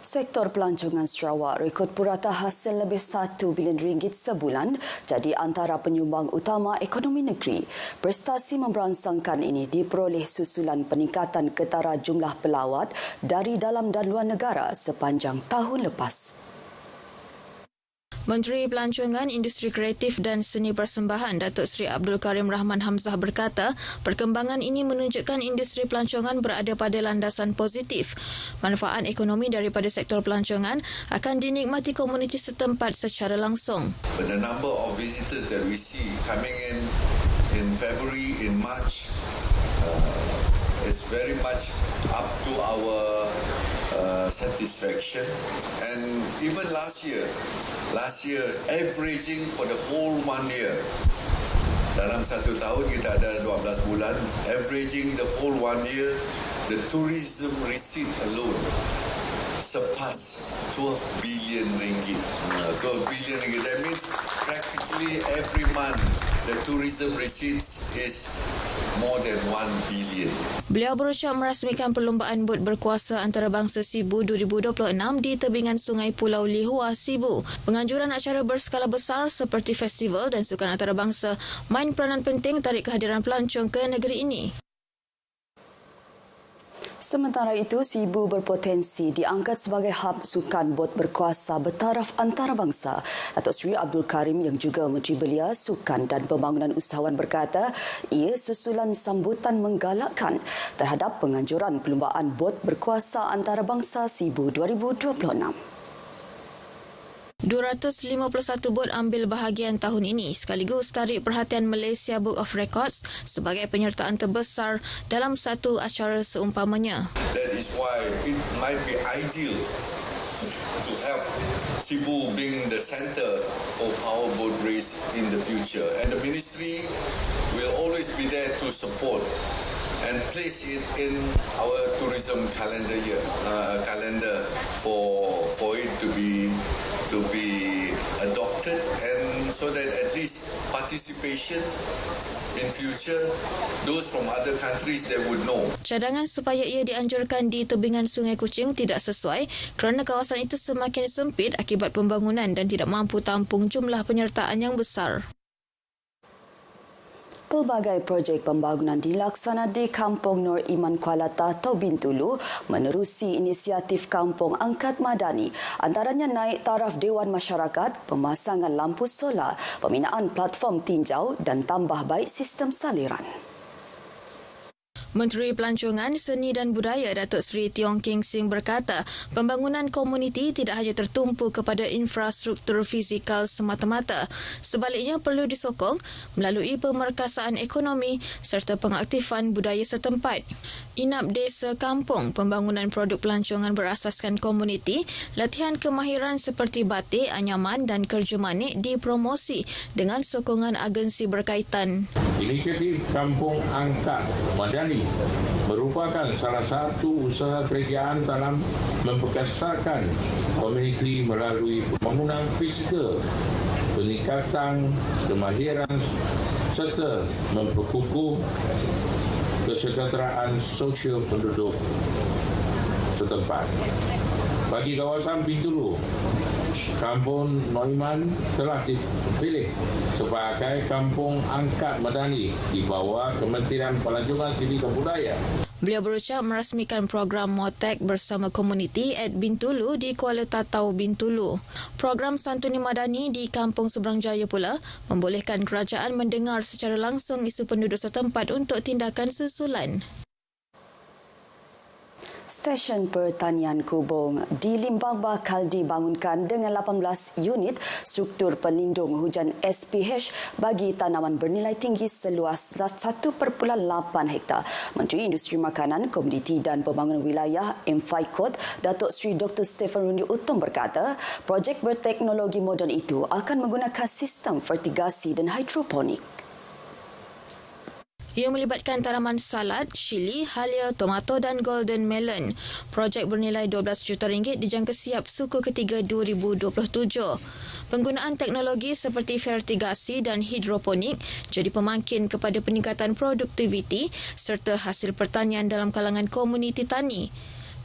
Sektor pelancongan Sarawak rekod purata hasil lebih RM1 bilion sebulan jadi antara penyumbang utama ekonomi negeri. Prestasi memberangsangkan ini diperoleh susulan peningkatan ketara jumlah pelawat dari dalam dan luar negara sepanjang tahun lepas. Menteri Pelancongan, Industri Kreatif dan Seni Persembahan Datuk Seri Abdul Karim Rahman Hamzah berkata, perkembangan ini menunjukkan industri pelancongan berada pada landasan positif. Manfaat ekonomi daripada sektor pelancongan akan dinikmati komuniti setempat secara langsung. But the number of visitors that we see coming in February, in March, is very much up to our satisfaction. And even last year averaging for the whole 1 year, dalam satu tahun kita ada 12 bulan, averaging the whole 1 year, the tourism receipt alone surpass 12 billion ringgit. 12 billion ringgit, that means practically every month the tourism receipts is more than 1 billion. Beliau berucap merasmikan perlombaan bot berkuasa antarabangsa Sibu 2026 di tebingan Sungai Pulau Lihua, Sibu. Penganjuran acara berskala besar seperti festival dan sukan antarabangsa main peranan penting tarik kehadiran pelancong ke negeri ini. Sementara itu, Sibu berpotensi diangkat sebagai hub sukan bot berkuasa bertaraf antarabangsa. Datuk Seri Abdul Karim yang juga Menteri Belia, Sukan dan Pembangunan Usahawan berkata, ia susulan sambutan menggalakkan terhadap penganjuran perlombaan bot berkuasa antarabangsa Sibu 2026. 251 bot ambil bahagian tahun ini sekaligus tarik perhatian Malaysia Book of Records sebagai penyertaan terbesar dalam satu acara seumpamanya. That is why it might be ideal to have Sibu being the center for power boat race in the future, and the ministry will always be there to support and place it in our tourism calendar year, calendar for it to be adopted, and so that at least participation in future, those from other countries they would know. Cadangan supaya ia dianjurkan di tebingan Sungai Kuching tidak sesuai kerana kawasan itu semakin sempit akibat pembangunan dan tidak mampu tampung jumlah penyertaan yang besar. Pelbagai projek pembangunan dilaksana di Kampung Nur Iman Kuala Tatau Bintulu menerusi inisiatif Kampung Angkat Madani, antaranya naik taraf Dewan Masyarakat, pemasangan lampu solar, pembinaan platform tinjau dan tambah baik sistem saliran. Menteri Pelancongan, Seni dan Budaya Datuk Seri Tiong King Sing berkata, pembangunan komuniti tidak hanya tertumpu kepada infrastruktur fizikal semata-mata. Sebaliknya perlu disokong melalui pemerkasaan ekonomi serta pengaktifan budaya setempat. Inap Desa Kampung, pembangunan produk pelancongan berasaskan komuniti, latihan kemahiran seperti batik, anyaman dan kerja manik dipromosi dengan sokongan agensi berkaitan. Inisiatif Kampung Angkat Madani merupakan salah satu usaha kerajaan dalam memperkasakan komuniti melalui pembangunan fizikal, peningkatan kemahiran serta memperkukuh kesejahteraan sosial penduduk setempat. Bagi kawasan Bintulu, Kampung Noiman telah dipilih sebagai Kampung Angkat Madani di bawah Kementerian Pelancongan Seni dan Budaya. Beliau berucap merasmikan program Motek bersama komuniti at Bintulu di Kuala Tatau Bintulu. Program Santuni Madani di Kampung Seberang Jaya pula membolehkan kerajaan mendengar secara langsung isu penduduk setempat untuk tindakan susulan. Stesen Pertanian Kubong di Limbang bakal dibangunkan dengan 18 unit struktur pelindung hujan SPH bagi tanaman bernilai tinggi seluas 1.8 hektar. Menteri Industri Makanan, Komoditi dan Pembangunan Wilayah MFICOT, Datuk Seri Dr. Stephen Rundi Utom berkata, projek berteknologi moden itu akan menggunakan sistem fertigasi dan hidroponik. Ia melibatkan tanaman salad, chili, halia, tomato dan golden melon. Projek bernilai RM12 juta dijangka siap suku ketiga 2027. Penggunaan teknologi seperti fertigasi dan hidroponik jadi pemangkin kepada peningkatan produktiviti serta hasil pertanian dalam kalangan komuniti tani.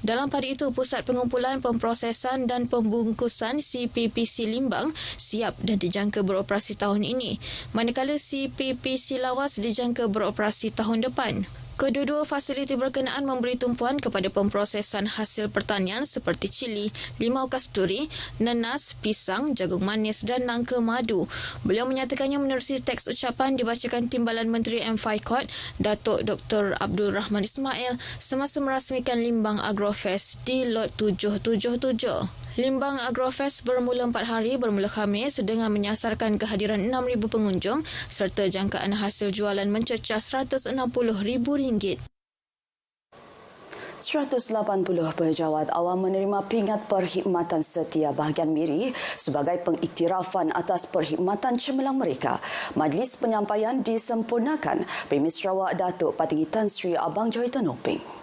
Dalam pada itu, Pusat Pengumpulan, Pemprosesan dan Pembungkusan CPPC Limbang siap dan dijangka beroperasi tahun ini, manakala CPPC Lawas dijangka beroperasi tahun depan. Kedua-dua fasiliti berkenaan memberi tumpuan kepada pemprosesan hasil pertanian seperti cili, limau kasturi, nanas, pisang, jagung manis dan nangka madu. Beliau menyatakannya menerusi teks ucapan dibacakan Timbalan Menteri MFICOT, Datuk Dr. Abdul Rahman Ismail semasa merasmikan Limbang Agrofest di Lot 777. Limbang Agrofest bermula 4 hari bermula Khamis dengan menyasarkan kehadiran 6,000 pengunjung serta jangkaan hasil jualan mencecah RM160,000. 180 pejawat awam menerima pingat perkhidmatan setia bahagian Miri sebagai pengiktirafan atas perkhidmatan cemerlang mereka. Majlis penyampaian disempurnakan Premier Sarawak Datuk Patinggi Tan Sri Abang Joy Tanoping.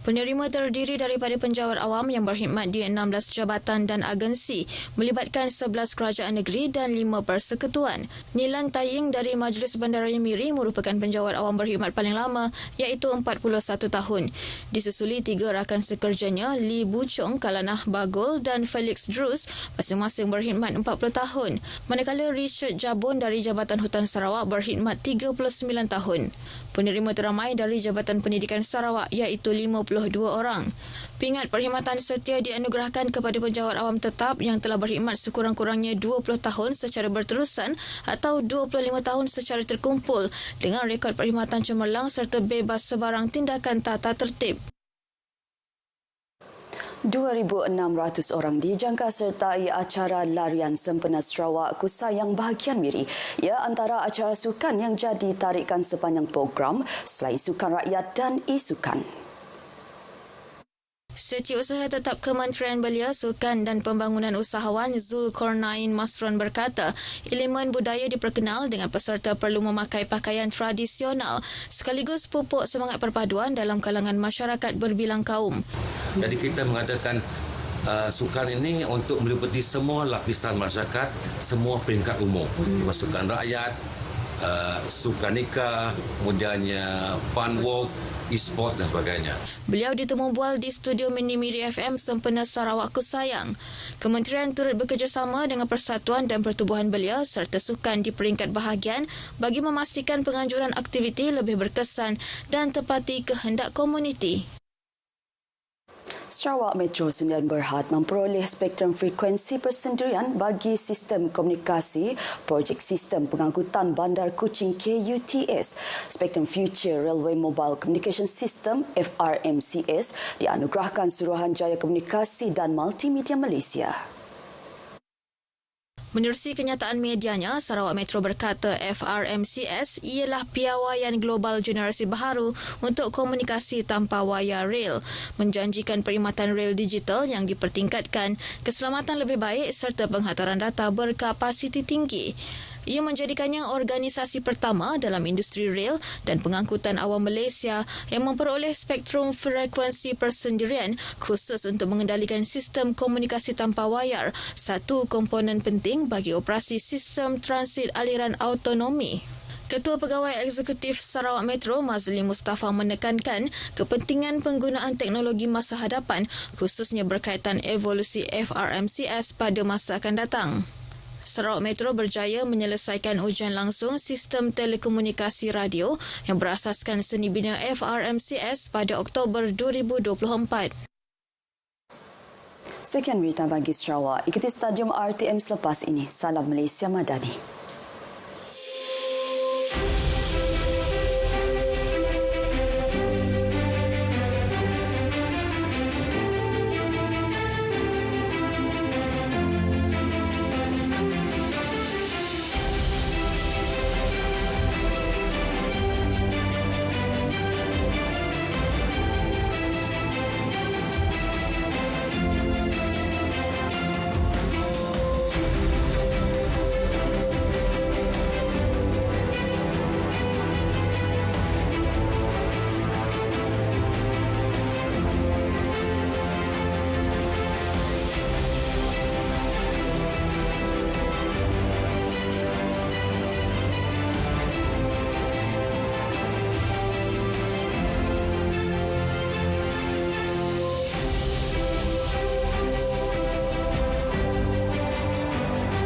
Penerima terdiri daripada penjawat awam yang berkhidmat di 16 jabatan dan agensi melibatkan 11 kerajaan negeri dan 5 persekutuan. Nilan Taying dari Majlis Bandaraya Miri merupakan penjawat awam berkhidmat paling lama iaitu 41 tahun. Disusuli 3 rakan sekerjanya Lee Buchong, Kalanah Bagul dan Felix Drews masing-masing berkhidmat 40 tahun. Manakala Richard Jabon dari Jabatan Hutan Sarawak berkhidmat 39 tahun. Penerima teramai dari Jabatan Pendidikan Sarawak iaitu 52 orang. Pingat perkhidmatan setia dianugerahkan kepada penjawat awam tetap yang telah berkhidmat sekurang-kurangnya 20 tahun secara berterusan atau 25 tahun secara terkumpul dengan rekod perkhidmatan cemerlang serta bebas sebarang tindakan tata tertib. 2,600 orang dijangka sertai acara larian sempena Sarawak Kusayang bahagian Miri. Ia antara acara sukan yang jadi tarikan sepanjang program selain sukan rakyat dan e-sukan. Setiausaha Tetap Kementerian Belia, Sukan dan Pembangunan Usahawan Zulkarnain Masron berkata, elemen budaya diperkenal dengan peserta perlu memakai pakaian tradisional sekaligus pupuk semangat perpaduan dalam kalangan masyarakat berbilang kaum. Jadi kita mengadakan sukan ini untuk meliputi semua lapisan masyarakat, semua peringkat umur. Sukan rakyat, sukan nikah, kemudiannya fun walk, e-sport dan sebagainya. Beliau ditemu bual di studio Mini Miri FM sempena Sarawak Kusayang. Kementerian turut bekerjasama dengan Persatuan dan Pertubuhan Belia serta sukan di peringkat bahagian bagi memastikan penganjuran aktiviti lebih berkesan dan tepati kehendak komuniti. Sarawak Metro Sdn Bhd memperoleh spektrum frekuensi persendirian bagi sistem komunikasi projek sistem pengangkutan bandar Kuching KUTS. Spektrum Future Railway Mobile Communication System FRMCS dianugerahkan Suruhanjaya Komunikasi dan Multimedia Malaysia. Menerusi kenyataan medianya, Sarawak Metro berkata FRMCS ialah piawaian global generasi baharu untuk komunikasi tanpa wayar rel, menjanjikan perkhidmatan rel digital yang dipertingkatkan, keselamatan lebih baik serta penghantaran data berkapasiti tinggi. Ia menjadikannya organisasi pertama dalam industri rel dan pengangkutan awam Malaysia yang memperoleh spektrum frekuensi persendirian khusus untuk mengendalikan sistem komunikasi tanpa wayar, satu komponen penting bagi operasi sistem transit aliran autonomi. Ketua Pegawai Eksekutif Sarawak Metro, Mazli Mustafa menekankan kepentingan penggunaan teknologi masa hadapan khususnya berkaitan evolusi FRMCS pada masa akan datang. Sarawak Metro berjaya menyelesaikan ujian langsung sistem telekomunikasi radio yang berasaskan seni bina FRMCS pada Oktober 2024. Sekian berita bagi Sarawak. Ikuti Stadium RTM selepas ini. Salam Malaysia Madani.